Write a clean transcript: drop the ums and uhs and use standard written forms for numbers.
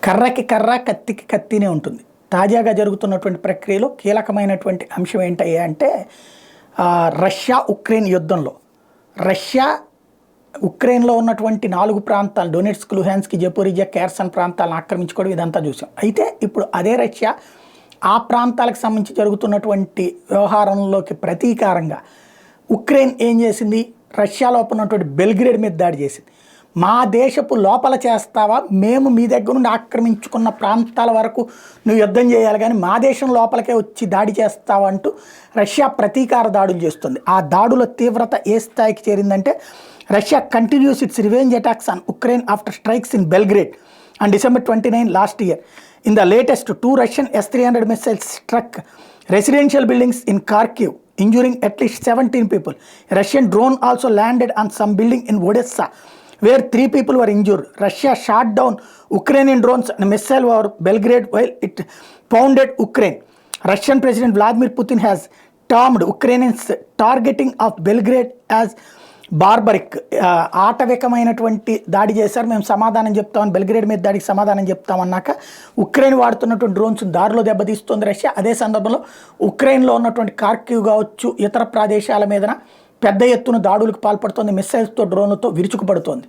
కర్రకి కర్ర, కత్తికి కత్తినే ఉంటుంది. తాజాగా జరుగుతున్నటువంటి ప్రక్రియలో కీలకమైనటువంటి అంశం ఏంటయ్యా అంటే రష్యా ఉక్రెయిన్ యుద్ధంలో రష్యా ఉక్రెయిన్లో ఉన్నటువంటి 4 ప్రాంతాలు డొనెట్స్క్, లుహాన్స్క్, జపోరిజియా, కేర్సన్ ప్రాంతాలను ఆక్రమించుకోవడం ఇదంతా చూసాం. అయితే ఇప్పుడు అదే రష్యా ఆ ప్రాంతాలకు సంబంధించి జరుగుతున్నటువంటి వ్యవహారంలోకి ప్రతీకారంగా ఉక్రెయిన్ ఏం చేసింది? రష్యా లోపల ఉన్నటువంటి బెల్గ్రేడ్ మీద దాడి చేసింది. మా దేశపు లోపల చేస్తావా, మేము మీ దగ్గర నుండి ఆక్రమించుకున్న ప్రాంతాల వరకు నువ్వు యుద్ధం చేయాలి కానీ మా దేశం లోపలికే వచ్చి దాడి చేస్తావా అంటూ రష్యా ప్రతీకార దాడులు చేస్తుంది. ఆ దాడుల తీవ్రత ఏ స్థాయికి చేరిందంటే Russia continues its revenge attacks on Ukraine after strikes in Belgrade on December 29 last year. In the latest, 2 Russian S-300 missiles struck residential buildings in Kharkiv, injuring at least 17 people. A Russian drone also landed on some building in Odessa, where 3 people were injured. Russia shot down Ukrainian drones and a missile over Belgrade while it pounded Ukraine. Russian President Vladimir Putin has termed Ukrainians' targeting of Belgrade as barbaric, ఆటవికమైనటువంటి దాడి చేశారు, మేము సమాధానం చెప్తామని Belgrade మీద దాడికి సమాధానం చెప్తామన్నాక Ukraine వాడుతున్నటువంటి drones దారిలో దెబ్బతీస్తుంది రష్యా. అదే సందర్భంలో ఉక్రెయిన్లో ఉన్నటువంటి కార్కివ్ కావచ్చు, ఇతర ప్రదేశాల మీదన పెద్ద ఎత్తున దాడులకు పాల్పడుతోంది, మిస్సైల్స్తో, డ్రోన్లతో విరుచుకుపడుతోంది.